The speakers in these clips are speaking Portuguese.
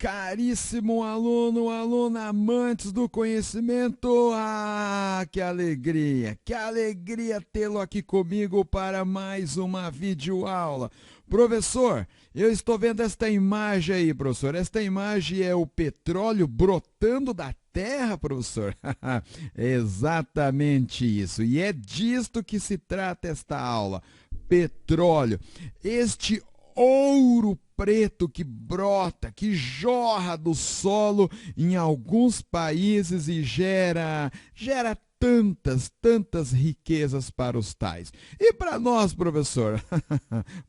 caríssimo aluno, aluna, amantes do conhecimento. Que alegria tê-lo aqui comigo para mais uma videoaula. Professor, eu estou vendo esta imagem aí, professor. Esta imagem é o petróleo brotando da terra, professor? É exatamente isso. E é disto que se trata esta aula. Petróleo. Este ouro preto que brota, que jorra do solo em alguns países e gera tantas riquezas para os tais. E para nós, professor,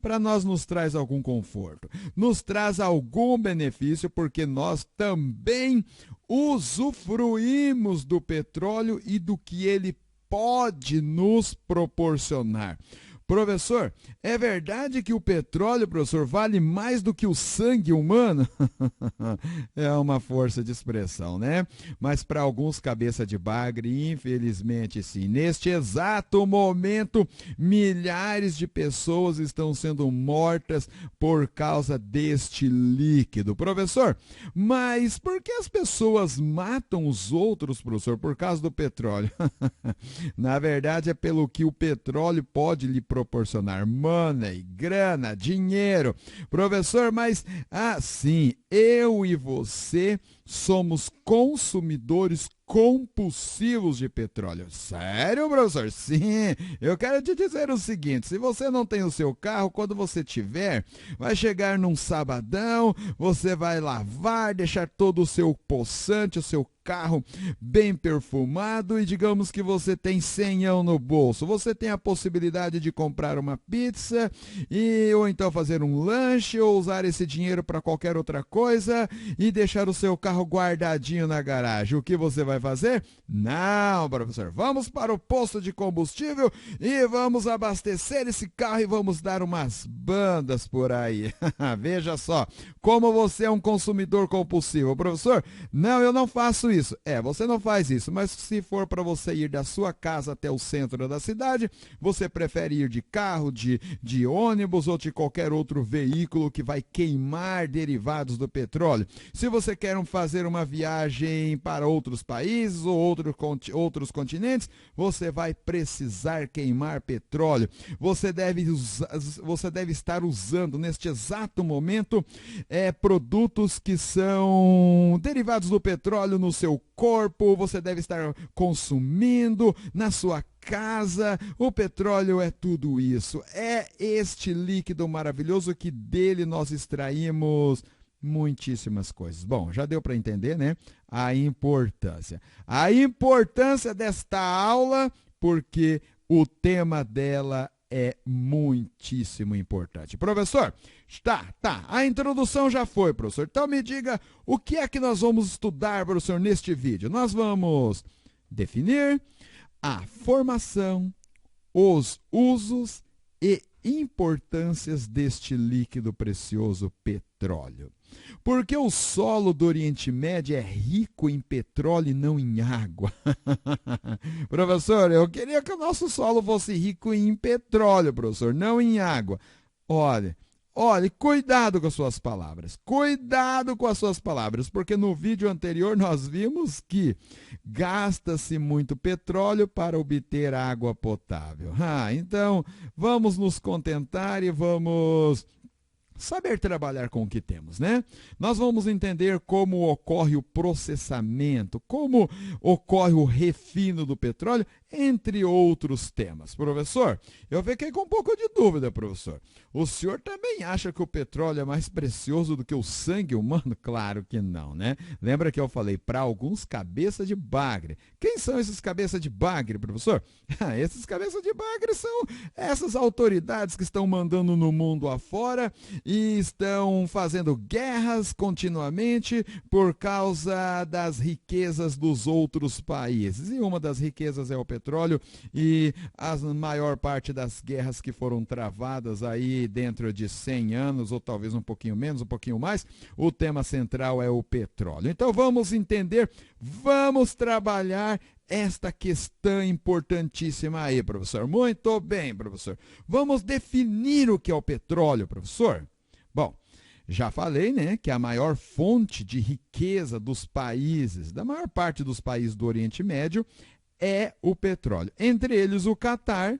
para nós nos traz algum conforto, nos traz algum benefício, porque nós também usufruímos do petróleo e do que ele pode nos proporcionar. Professor, é verdade que o petróleo, professor, vale mais do que o sangue humano? É uma força de expressão, né? Mas para alguns cabeça de bagre, infelizmente sim. Neste exato momento, milhares de pessoas estão sendo mortas por causa deste líquido. Professor, mas por que as pessoas matam os outros, professor, por causa do petróleo? Na verdade, é pelo que o petróleo pode lhe proporcionar: money, grana, dinheiro. Professor, mas sim, eu e você somos consumidores compulsivos de petróleo. Sério, professor? Sim. Eu quero te dizer o seguinte: se você não tem o seu carro, quando você tiver, vai chegar num sabadão, você vai lavar, deixar todo o seu poçante, o seu carro bem perfumado, e digamos que você tem 100 no bolso. Você tem a possibilidade de comprar uma pizza ou então fazer um lanche, ou usar esse dinheiro para qualquer outra coisa e deixar o seu carro guardadinho na garagem. O que você vai fazer? Não, professor. Vamos para o posto de combustível e vamos abastecer esse carro e vamos dar umas bandas por aí. Veja só como você é um consumidor compulsivo. Professor, não, eu não faço isso. Você não faz isso, mas se for para você ir da sua casa até o centro da cidade, você prefere ir de carro, de ônibus ou de qualquer outro veículo que vai queimar derivados do petróleo. Se você quer fazer uma viagem para outros países ou outros continentes, você vai precisar queimar petróleo. Você deve estar usando neste exato momento produtos que são derivados do petróleo no seu corpo. Você deve estar consumindo na sua casa. O petróleo é tudo isso. É este líquido maravilhoso que dele nós extraímos muitíssimas coisas. Bom, já deu para entender, né? A importância desta aula, porque o tema dela é muitíssimo importante. Professor, tá, a introdução já foi, professor. Então me diga, o que é que nós vamos estudar, professor, neste vídeo? Nós vamos definir a formação, os usos e importâncias deste líquido precioso petróleo. Porque o solo do Oriente Médio é rico em petróleo e não em água. Professor, eu queria que o nosso solo fosse rico em petróleo, professor, não em água. Olha, cuidado com as suas palavras. Cuidado com as suas palavras, porque no vídeo anterior nós vimos que gasta-se muito petróleo para obter água potável. Então, vamos nos contentar e vamos saber trabalhar com o que temos, né? Nós vamos entender como ocorre o processamento, como ocorre o refino do petróleo, entre outros temas. Professor, eu fiquei com um pouco de dúvida, professor. O senhor também acha que o petróleo é mais precioso do que o sangue humano? Claro que não, né? Lembra que eu falei para alguns cabeça de bagre. Quem são esses cabeça de bagre, professor? Esses cabeça de bagre são essas autoridades que estão mandando no mundo afora e estão fazendo guerras continuamente por causa das riquezas dos outros países. E uma das riquezas é o petróleo, e a maior parte das guerras que foram travadas aí dentro de 100 anos, ou talvez um pouquinho menos, um pouquinho mais, o tema central é o petróleo. Então vamos entender, vamos trabalhar esta questão importantíssima aí, professor. Muito bem, professor. Vamos definir o que é o petróleo, professor. Bom, Já falei, né, que a maior fonte de riqueza dos países, da maior parte dos países do Oriente Médio, é o petróleo. Entre eles o Catar.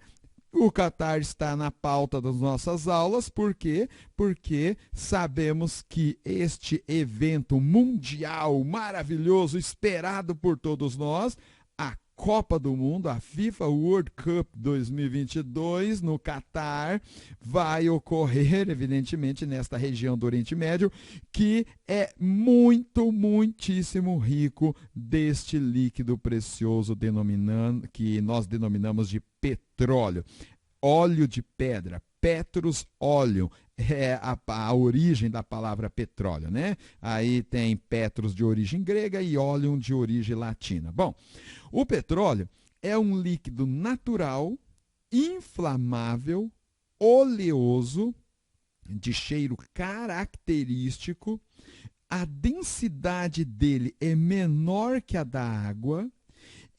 O Catar está na pauta das nossas aulas, por quê? Porque sabemos que este evento mundial maravilhoso, esperado por todos nós, a Copa do Mundo, a FIFA World Cup 2022 no Catar, vai ocorrer, evidentemente, nesta região do Oriente Médio, que é muitíssimo rico deste líquido precioso que nós denominamos de petróleo. Óleo de pedra, Petrus óleo, é a origem da palavra petróleo, né? Aí tem Petrus de origem grega e óleo de origem latina. Bom, o petróleo é um líquido natural, inflamável, oleoso, de cheiro característico. A densidade dele é menor que a da água.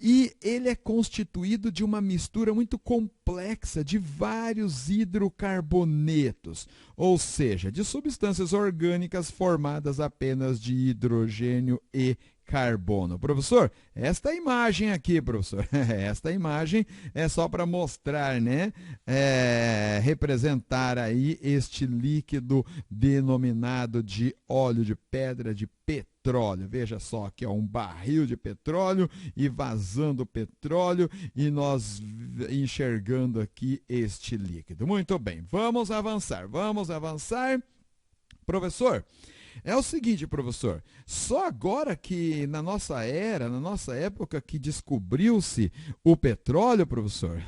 E ele é constituído de uma mistura muito complexa de vários hidrocarbonetos, ou seja, de substâncias orgânicas formadas apenas de hidrogênio e carbono. Professor, esta imagem aqui, professor, esta imagem é só para mostrar, né? Representar aí este líquido denominado de óleo de pedra de petróleo. Veja só aqui, ó, um barril de petróleo e vazando petróleo e nós enxergando aqui este líquido. Muito bem, vamos avançar. Professor, é o seguinte, professor, só agora que na nossa época que descobriu-se o petróleo, professor?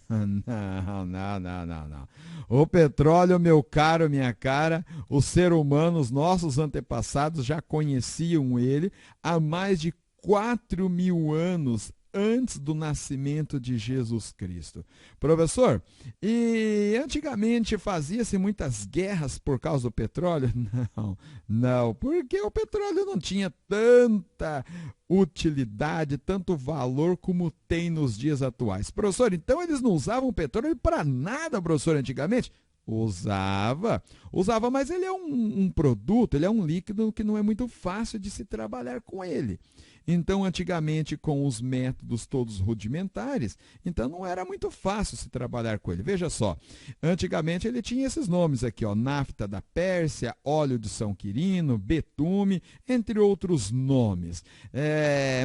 Não. O petróleo, meu caro, minha cara, o ser humano, os nossos antepassados já conheciam ele há mais de 4.000 anos antes do nascimento de Jesus Cristo. Professor, e antigamente fazia-se muitas guerras por causa do petróleo? Não, porque o petróleo não tinha tanta utilidade, tanto valor como tem nos dias atuais. Professor, então eles não usavam petróleo para nada, professor, antigamente? Usava, mas ele é um produto, ele é um líquido que não é muito fácil de se trabalhar com ele. Então, antigamente, com os métodos todos rudimentares, então não era muito fácil se trabalhar com ele. Veja só, antigamente ele tinha esses nomes aqui, ó, nafta da Pérsia, óleo de São Quirino, betume, entre outros nomes.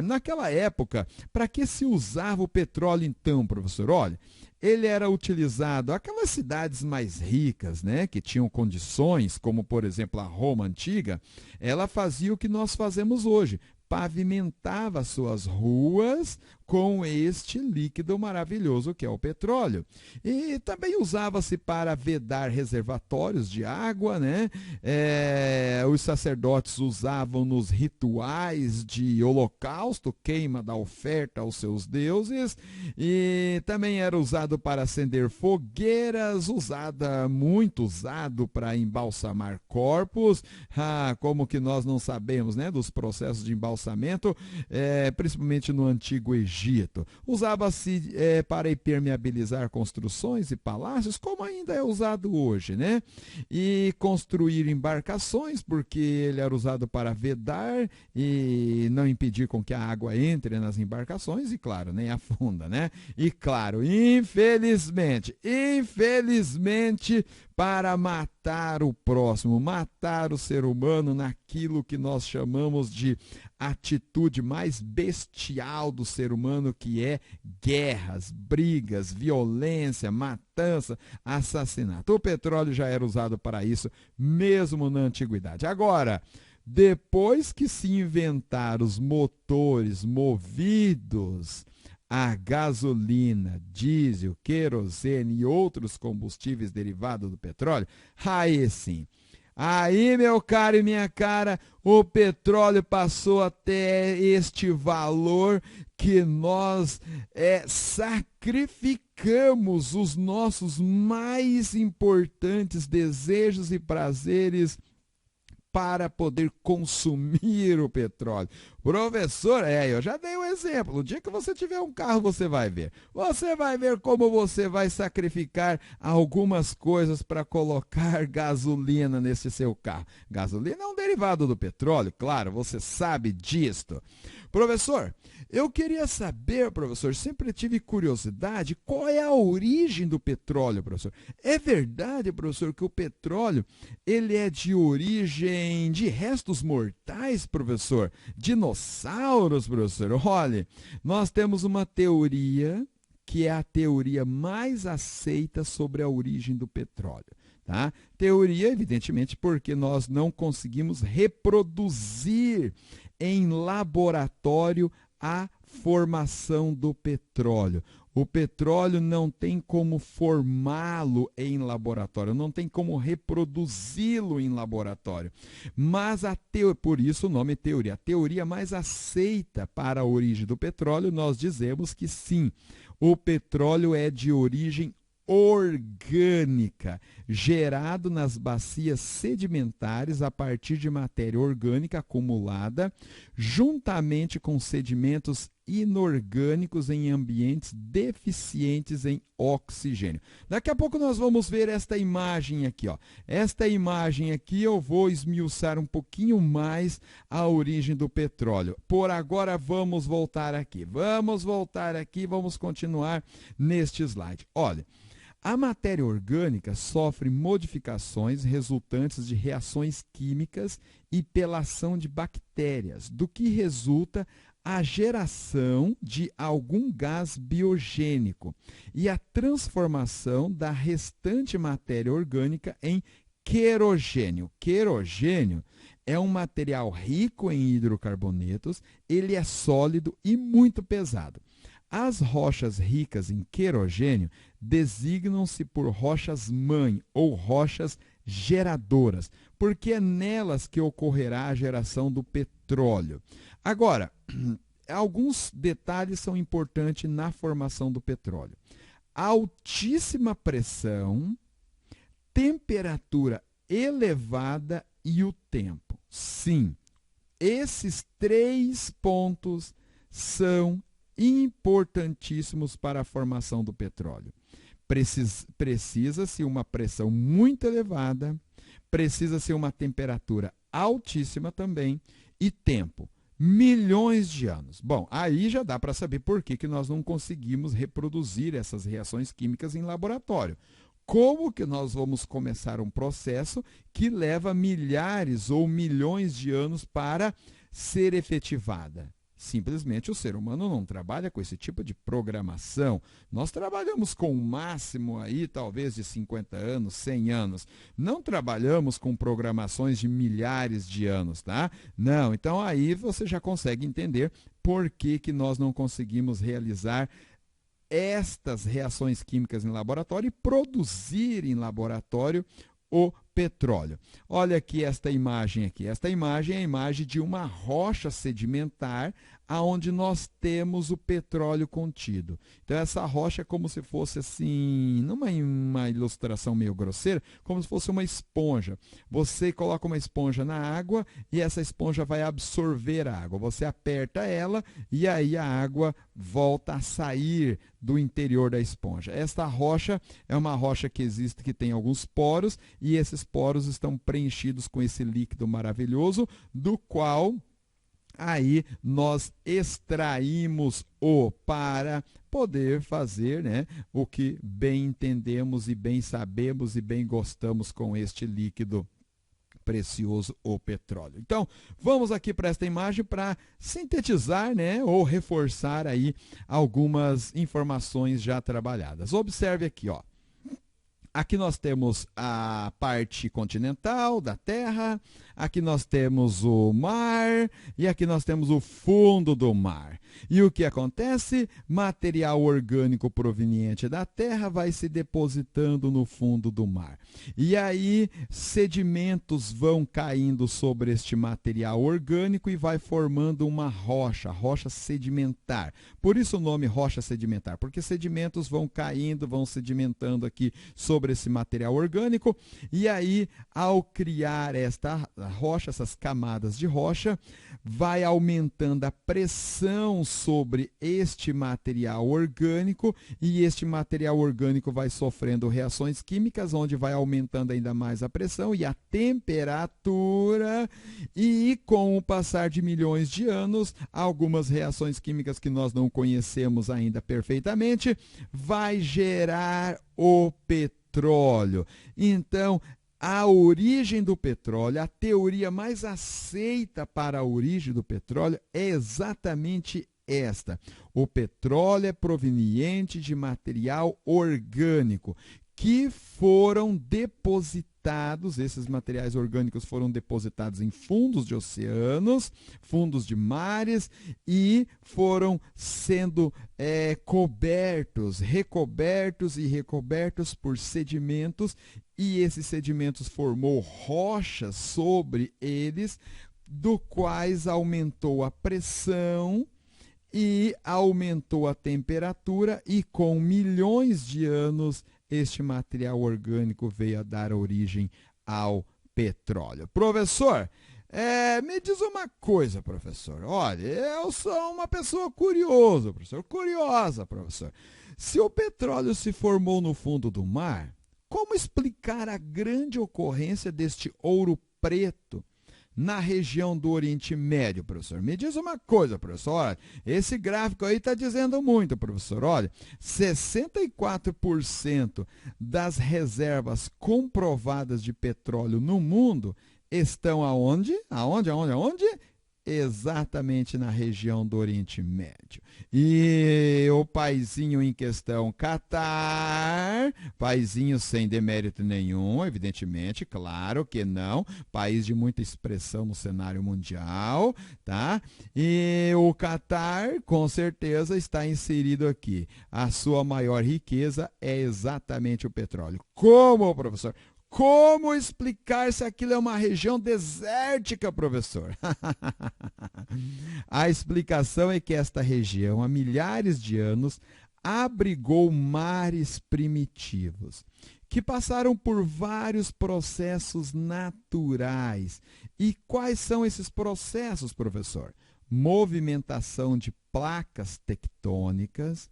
Naquela época, para que se usava o petróleo então, professor? Olha, ele era utilizado, aquelas cidades mais ricas, né, que tinham condições, como por exemplo a Roma antiga, ela fazia o que nós fazemos hoje, pavimentava suas ruas com este líquido maravilhoso que é o petróleo. E também usava-se para vedar reservatórios de água, né? Os sacerdotes usavam nos rituais de holocausto, queima da oferta aos seus deuses, e também era usado para acender fogueiras, muito usado para embalsamar corpos, como que nós não sabemos, né, dos processos de embalsamento, principalmente no Antigo Egito. Usava-se para impermeabilizar construções e palácios, como ainda é usado hoje, né? E construir embarcações, porque ele era usado para vedar e não impedir com que a água entre nas embarcações e, claro, nem afunda, né? E, claro, infelizmente, para matar o próximo, matar o ser humano naquilo que nós chamamos de atitude mais bestial do ser humano, que é guerras, brigas, violência, matança, assassinato. O petróleo já era usado para isso, mesmo na antiguidade. Agora, depois que se inventaram os motores movidos a gasolina, diesel, querosene e outros combustíveis derivados do petróleo, aí sim. Aí, meu caro e minha cara, o petróleo passou até este valor que nós sacrificamos os nossos mais importantes desejos e prazeres para poder consumir o petróleo. Professor, eu já dei um exemplo. No dia que você tiver um carro, você vai ver. Você vai ver como você vai sacrificar algumas coisas para colocar gasolina nesse seu carro. Gasolina é um derivado do petróleo, claro, você sabe disto. Professor, eu queria saber, professor, sempre tive curiosidade, qual é a origem do petróleo, professor? É verdade, professor, que o petróleo ele é de origem de restos mortais, professor? Dinossauros, professor? Olha, nós temos uma teoria que é a teoria mais aceita sobre a origem do petróleo. Tá? Teoria, evidentemente, porque nós não conseguimos reproduzir em laboratório a formação do petróleo. O petróleo não tem como formá-lo em laboratório, não tem como reproduzi-lo em laboratório. Mas por isso o nome é teoria. A teoria mais aceita para a origem do petróleo, nós dizemos que sim, o petróleo é de origem orgânica, gerado nas bacias sedimentares a partir de matéria orgânica acumulada, juntamente com sedimentos inorgânicos em ambientes deficientes em oxigênio. Daqui a pouco nós vamos ver esta imagem aqui, ó. Esta imagem aqui eu vou esmiuçar um pouquinho mais a origem do petróleo. Por agora vamos voltar aqui. Vamos continuar neste slide. Olha, a matéria orgânica sofre modificações resultantes de reações químicas e pela ação de bactérias, do que resulta a geração de algum gás biogênico e a transformação da restante matéria orgânica em querogênio. Querogênio é um material rico em hidrocarbonetos, ele é sólido e muito pesado. As rochas ricas em querogênio designam-se por rochas-mãe ou rochas geradoras, porque é nelas que ocorrerá a geração do petróleo. Agora, alguns detalhes são importantes na formação do petróleo. Altíssima pressão, temperatura elevada e o tempo. Sim, esses 3 pontos são importantíssimos para a formação do petróleo. Precisa-se uma pressão muito elevada, precisa-se uma temperatura altíssima também e tempo. Milhões de anos. Bom, aí já dá para saber por que nós não conseguimos reproduzir essas reações químicas em laboratório. Como que nós vamos começar um processo que leva milhares ou milhões de anos para ser efetivada? Simplesmente o ser humano não trabalha com esse tipo de programação. Nós trabalhamos com o máximo aí, talvez de 50 anos, 100 anos. Não trabalhamos com programações de milhares de anos, tá? Não, então aí você já consegue entender por que nós não conseguimos realizar estas reações químicas em laboratório e produzir em laboratório o petróleo. Olha aqui esta imagem aqui. Esta imagem é a imagem de uma rocha sedimentar aonde nós temos o petróleo contido. Então essa rocha é como se fosse assim, numa ilustração meio grosseira, como se fosse uma esponja. Você coloca uma esponja na água e essa esponja vai absorver a água. Você aperta ela e aí a água volta a sair do interior da esponja. Esta rocha é uma rocha que existe, que tem alguns poros e esses poros estão preenchidos com esse líquido maravilhoso, do qual aí nós extraímos para poder fazer, né, o que bem entendemos e bem sabemos e bem gostamos com este líquido precioso, o petróleo. Então, vamos aqui para esta imagem para sintetizar, né, ou reforçar aí algumas informações já trabalhadas. Observe aqui, ó. Aqui nós temos a parte continental da Terra, aqui nós temos o mar e aqui nós temos o fundo do mar. E o que acontece? Material orgânico proveniente da Terra vai se depositando no fundo do mar. E aí sedimentos vão caindo sobre este material orgânico e vai formando uma rocha, rocha sedimentar. Por isso o nome rocha sedimentar, porque sedimentos vão caindo, vão sedimentando aqui sobre esse material orgânico, e aí, ao criar esta rocha, essas camadas de rocha, vai aumentando a pressão sobre este material orgânico e este material orgânico vai sofrendo reações químicas, onde vai aumentando ainda mais a pressão e a temperatura, e com o passar de milhões de anos, algumas reações químicas que nós não conhecemos ainda perfeitamente, vai gerar o petróleo. Então, a origem do petróleo, a teoria mais aceita para a origem do petróleo é exatamente esta. O petróleo é proveniente de material orgânico que foram depositados, esses materiais orgânicos foram depositados em fundos de oceanos, fundos de mares, e foram sendo recobertos e recobertos por sedimentos, e esses sedimentos formou rochas sobre eles, do quais aumentou a pressão e aumentou a temperatura, e com milhões de anos este material orgânico veio a dar origem ao petróleo. Professor, me diz uma coisa, professor. Olha, eu sou uma pessoa curiosa, professor. Curiosa, professor. Se o petróleo se formou no fundo do mar, como explicar a grande ocorrência deste ouro preto na região do Oriente Médio, professor? Me diz uma coisa, professor. Olha, esse gráfico aí está dizendo muito, professor. Olha, 64% das reservas comprovadas de petróleo no mundo estão aonde? Aonde? Exatamente na região do Oriente Médio. E o paizinho em questão, Catar, paizinho sem demérito nenhum, evidentemente, claro que não, país de muita expressão no cenário mundial, tá? E o Catar, com certeza, está inserido aqui. A sua maior riqueza é exatamente o petróleo. Como, professor? Como explicar se aquilo é uma região desértica, professor? A explicação é que esta região, há milhares de anos, abrigou mares primitivos, que passaram por vários processos naturais. E quais são esses processos, professor? Movimentação de placas tectônicas,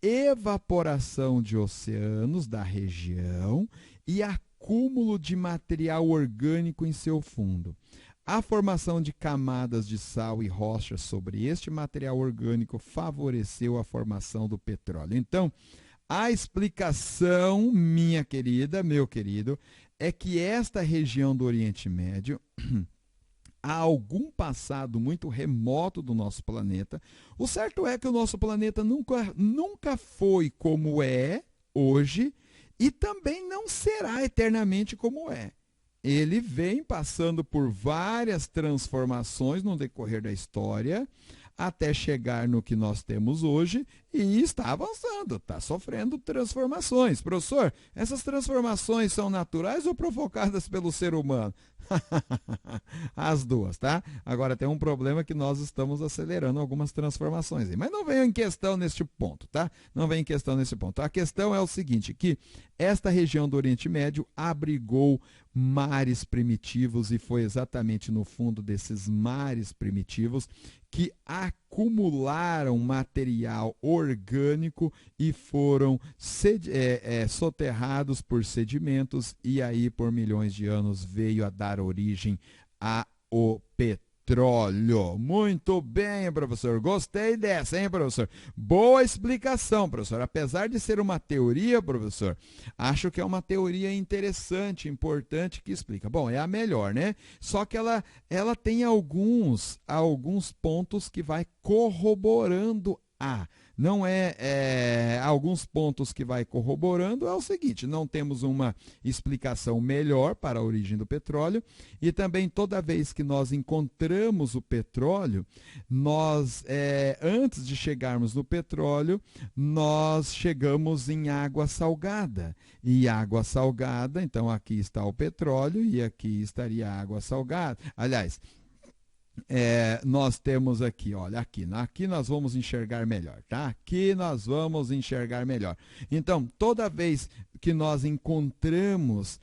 evaporação de oceanos da região e acúmulo de material orgânico em seu fundo. A formação de camadas de sal e rochas sobre este material orgânico favoreceu a formação do petróleo. Então, a explicação, minha querida, meu querido, é que esta região do Oriente Médio, há algum passado muito remoto do nosso planeta, o certo é que o nosso planeta nunca foi como é hoje, e também não será eternamente como é. Ele vem passando por várias transformações no decorrer da história, até chegar no que nós temos hoje, e está avançando, está sofrendo transformações. Professor, essas transformações são naturais ou provocadas pelo ser humano? As duas, tá? Agora tem um problema que nós estamos acelerando algumas transformações aí, mas não vem em questão neste ponto, tá? Não vem em questão nesse ponto. A questão é o seguinte, que esta região do Oriente Médio abrigou mares primitivos, e foi exatamente no fundo desses mares primitivos que acumularam material orgânico e foram soterrados por sedimentos, e aí por milhões de anos veio a dar origem ao petróleo. Muito bem, professor. Gostei dessa, hein, professor? Boa explicação, professor. Apesar de ser uma teoria, professor, acho que é uma teoria interessante, importante, que explica. Bom, é a melhor, né? Só que ela tem alguns pontos que vai corroborando não alguns pontos que vai corroborando é o seguinte: não temos uma explicação melhor para a origem do petróleo, e também toda vez que nós encontramos o petróleo, nós antes de chegarmos no petróleo, nós chegamos em água salgada, e água salgada, então aqui está o petróleo e aqui estaria a água salgada. Aliás, nós temos aqui, olha, aqui nós vamos enxergar melhor, tá? Aqui nós vamos enxergar melhor. Então, toda vez que nós encontramos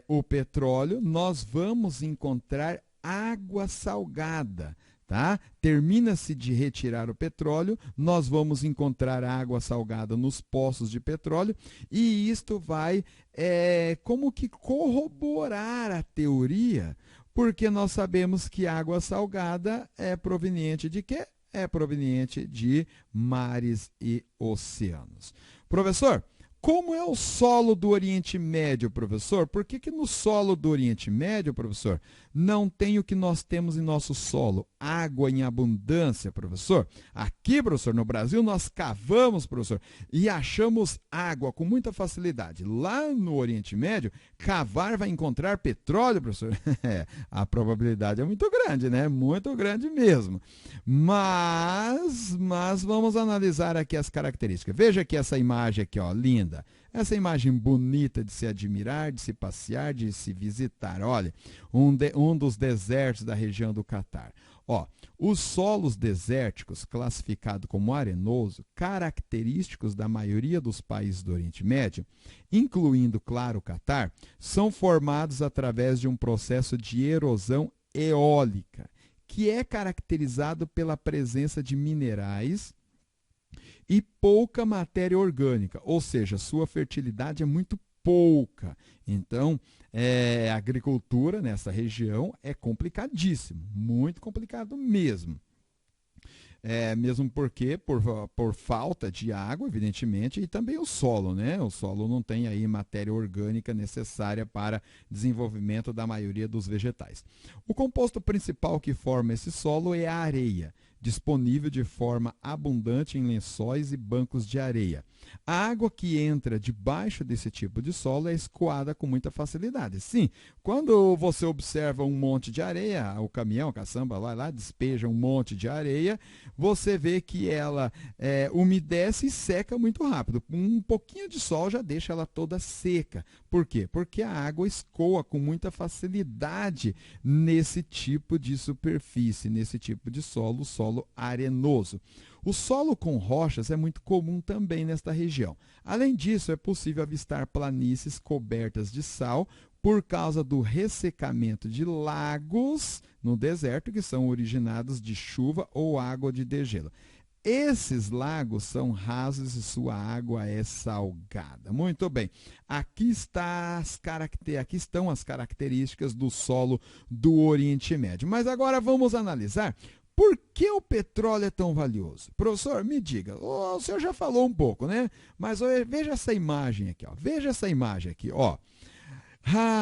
o petróleo, nós vamos encontrar água salgada. Tá? Termina-se de retirar o petróleo, nós vamos encontrar água salgada nos poços de petróleo e isto vai como que corroborar a teoria, porque nós sabemos que água salgada é proveniente de quê? É proveniente de mares e oceanos. Professor, como é o solo do Oriente Médio, professor? Por que no solo do Oriente Médio, professor, não tem o que nós temos em nosso solo? Água em abundância, professor. Aqui, professor, no Brasil, nós cavamos, professor, e achamos água com muita facilidade. Lá no Oriente Médio, cavar vai encontrar petróleo, professor. A probabilidade é muito grande, né? Muito grande mesmo. Mas vamos analisar aqui as características. Veja aqui essa imagem aqui, ó, linda. Essa imagem bonita de se admirar, de se passear, de se visitar. Olha, um dos desertos da região do Catar. Ó, os solos desérticos, classificados como arenoso, característicos da maioria dos países do Oriente Médio, incluindo, claro, o Catar, são formados através de um processo de erosão eólica, que é caracterizado pela presença de minerais e pouca matéria orgânica, ou seja, sua fertilidade é muito pouca. Então, a agricultura nessa região é complicadíssimo, muito complicado mesmo. Mesmo porque por falta de água, evidentemente, e também o solo, né? O solo não tem aí matéria orgânica necessária para desenvolvimento da maioria dos vegetais. O composto principal que forma esse solo é a areia, disponível de forma abundante em lençóis e bancos de areia. A água que entra debaixo desse tipo de solo é escoada com muita facilidade. Sim, quando você observa um monte de areia, o caminhão, a caçamba vai lá, despeja um monte de areia, você vê que ela umedece e seca muito rápido. Um pouquinho de sol já deixa ela toda seca. Por quê? Porque a água escoa com muita facilidade nesse tipo de superfície, nesse tipo de solo, solo arenoso. O solo com rochas é muito comum também nesta região. Além disso, é possível avistar planícies cobertas de sal por causa do ressecamento de lagos no deserto que são originados de chuva ou água de degelo. Esses lagos são rasos e sua água é salgada. Muito bem, aqui estão as características do solo do Oriente Médio. Mas agora vamos analisar por que o petróleo é tão valioso. Professor, me diga, o senhor já falou um pouco, né? Mas veja essa imagem aqui, ó. Veja essa imagem aqui, ó.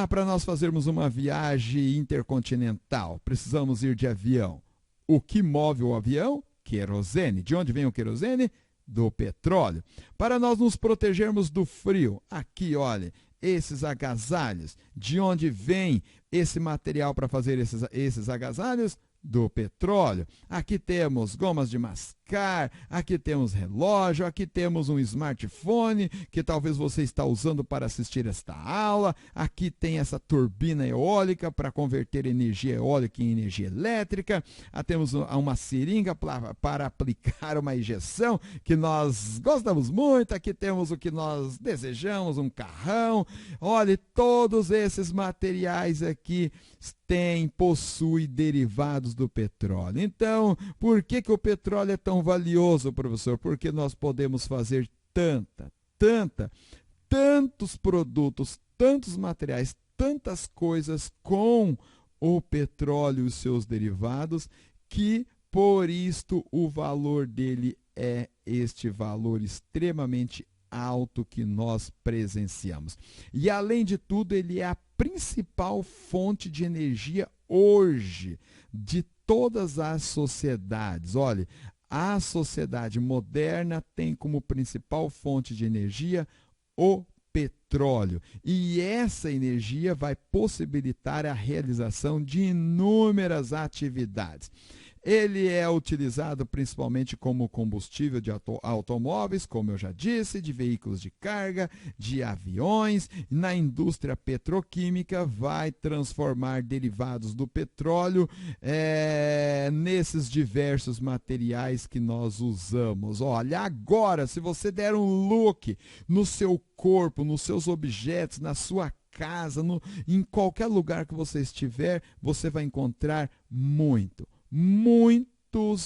Para nós fazermos uma viagem intercontinental, precisamos ir de avião. O que move o avião? Querosene. De onde vem o querosene? Do petróleo. Para nós nos protegermos do frio, aqui, olha, esses agasalhos. De onde vem esse material para fazer esses agasalhos? Do petróleo. Aqui temos gomas de mascar, aqui temos relógio, aqui temos um smartphone que talvez você está usando para assistir esta aula, aqui tem essa turbina eólica para converter energia eólica em energia elétrica, temos uma seringa para aplicar uma injeção que nós gostamos muito, aqui temos o que nós desejamos, um carrão. Olha, todos esses materiais aqui possuem derivados do petróleo. Então, por que o petróleo é tão valioso, professor? Porque nós podemos fazer tantos produtos, tantos materiais, tantas coisas com o petróleo e os seus derivados, que por isto o valor dele é este valor extremamente alto que nós presenciamos. E além de tudo, ele é a principal fonte de energia hoje de todas as sociedades. Olha, a sociedade moderna tem como principal fonte de energia o petróleo. E essa energia vai possibilitar a realização de inúmeras atividades. Ele é utilizado principalmente como combustível de automóveis, como eu já disse, de veículos de carga, de aviões. Na indústria petroquímica, vai transformar derivados do petróleo nesses diversos materiais que nós usamos. Olha, agora, se você der um look no seu corpo, nos seus objetos, na sua casa, em qualquer lugar que você estiver, você vai encontrar muitos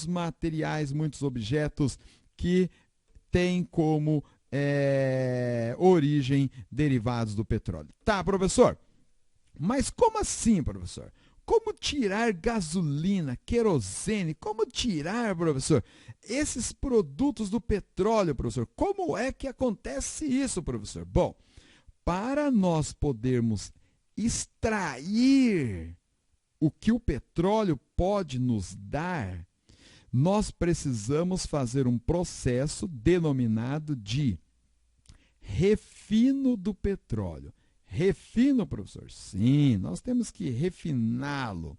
materiais, muitos objetos que têm como origem derivados do petróleo. Tá, professor? Mas como assim, professor? Como tirar gasolina, querosene? Como tirar, professor, esses produtos do petróleo, professor? Como é que acontece isso, professor? Bom, para nós podermos extrair o que o petróleo pode nos dar, nós precisamos fazer um processo denominado de refino do petróleo. Refino, professor? Sim, nós temos que refiná-lo.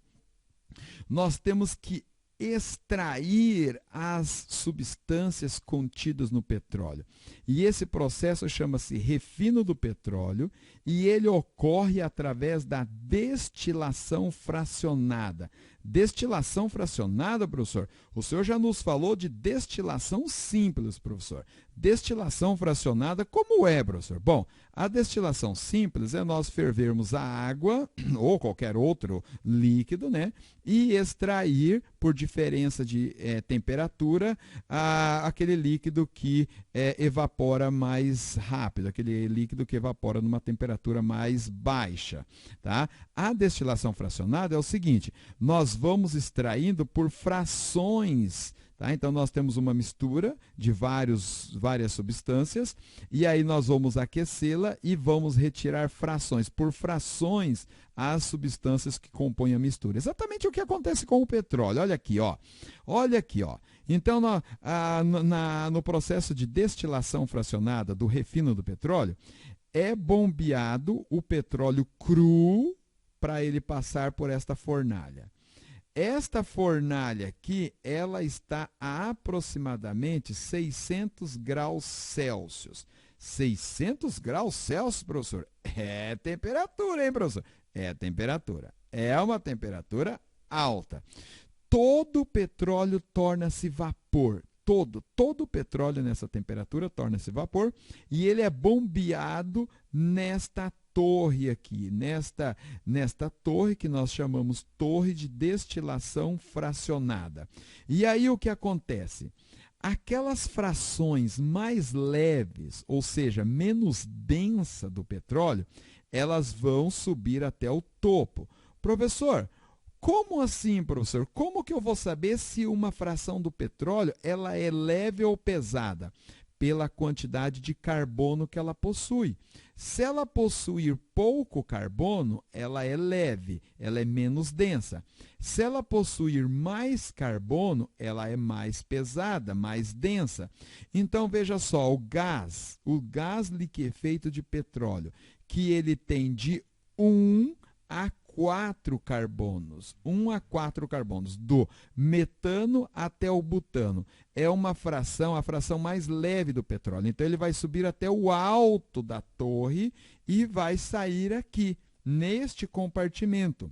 Nós temos que extrair as substâncias contidas no petróleo. E esse processo chama-se refino do petróleo e ele ocorre através da destilação fracionada. Destilação fracionada, professor? O senhor já nos falou de destilação simples, professor. Destilação fracionada, como é, professor? Bom, a destilação simples é nós fervermos a água ou qualquer outro líquido, né? E extrair, por diferença de temperatura, aquele líquido que evapora mais rápido, aquele líquido que evapora numa temperatura mais baixa, tá? A destilação fracionada é o seguinte, nós vamos extraindo por frações, tá? Então, nós temos uma mistura de várias substâncias e aí nós vamos aquecê-la e vamos retirar frações, por frações, as substâncias que compõem a mistura. Exatamente o que acontece com o petróleo. Olha aqui, ó. Olha aqui, ó. Então, no processo de destilação fracionada do refino do petróleo, é bombeado o petróleo cru para ele passar por esta fornalha. Esta fornalha aqui, ela está a aproximadamente 600 graus Celsius. 600 graus Celsius, professor? É temperatura, hein, professor? É temperatura. É uma temperatura alta. Todo o petróleo torna-se vapor. Todo o petróleo nessa temperatura torna-se vapor e ele é bombeado nesta torre aqui, nesta torre que nós chamamos torre de destilação fracionada. E aí o que acontece? Aquelas frações mais leves, ou seja, menos densa do petróleo, elas vão subir até o topo. Professor, como assim, professor? Como que eu vou saber se uma fração do petróleo ela é leve ou pesada? Pela quantidade de carbono que ela possui. Se ela possuir pouco carbono, ela é leve, ela é menos densa. Se ela possuir mais carbono, ela é mais pesada, mais densa. Então, veja só, o gás liquefeito de petróleo, que ele tem de 1 a 4 carbonos, 1 a 4 carbonos, do metano até o butano. É a fração mais leve do petróleo. Então, ele vai subir até o alto da torre e vai sair aqui, neste compartimento.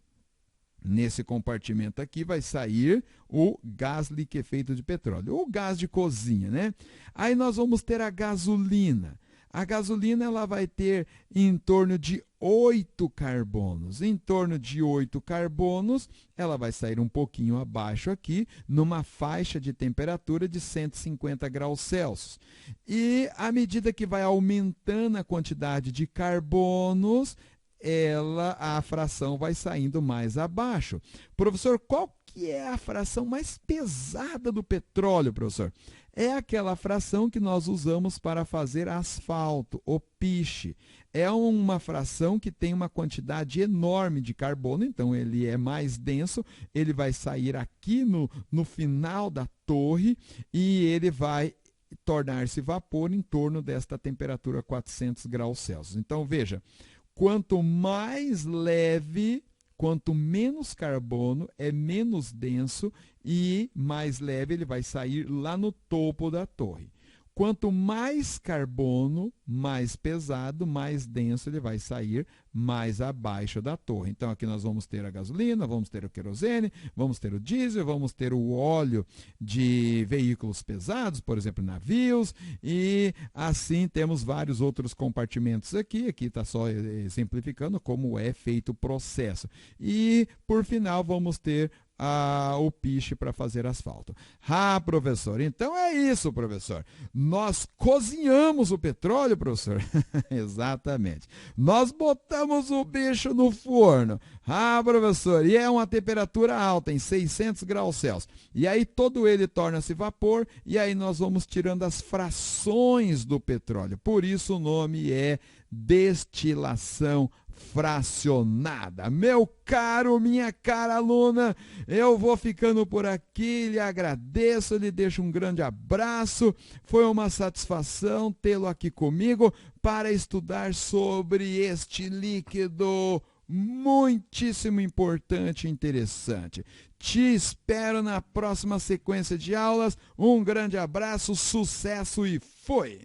Nesse compartimento aqui vai sair o gás liquefeito de petróleo, o gás de cozinha, né? Aí nós vamos ter a gasolina. A gasolina ela vai ter em torno de 8 carbonos. Em torno de 8 carbonos, ela vai sair um pouquinho abaixo aqui, numa faixa de temperatura de 150 graus Celsius. E à medida que vai aumentando a quantidade de carbonos, a fração vai saindo mais abaixo. Professor, qual que é a fração mais pesada do petróleo, professor? É aquela fração que nós usamos para fazer asfalto, o piche. É uma fração que tem uma quantidade enorme de carbono, então ele é mais denso, ele vai sair aqui no final da torre e ele vai tornar-se vapor em torno desta temperatura 400 graus Celsius. Então, veja, quanto mais leve, quanto menos carbono, é menos denso e mais leve ele vai sair lá no topo da torre. Quanto mais carbono, mais pesado, mais denso ele vai sair mais abaixo da torre. Então aqui nós vamos ter a gasolina, vamos ter o querosene, vamos ter o diesel, vamos ter o óleo de veículos pesados, por exemplo, navios, e assim temos vários outros compartimentos aqui. Aqui está só exemplificando como é feito o processo. E, por final, vamos ter o piche para fazer asfalto. Ah, professor, então é isso, professor. Nós cozinhamos o petróleo, professor? Exatamente. Nós botamos o bicho no forno. Ah, professor, e é uma temperatura alta, em 600 graus Celsius. E aí todo ele torna-se vapor, e aí nós vamos tirando as frações do petróleo. Por isso o nome é destilação fracionada. Meu caro, minha cara aluna, eu vou ficando por aqui, lhe agradeço, lhe deixo um grande abraço, foi uma satisfação tê-lo aqui comigo para estudar sobre este líquido muitíssimo importante e interessante. Te espero na próxima sequência de aulas, um grande abraço, sucesso e fui!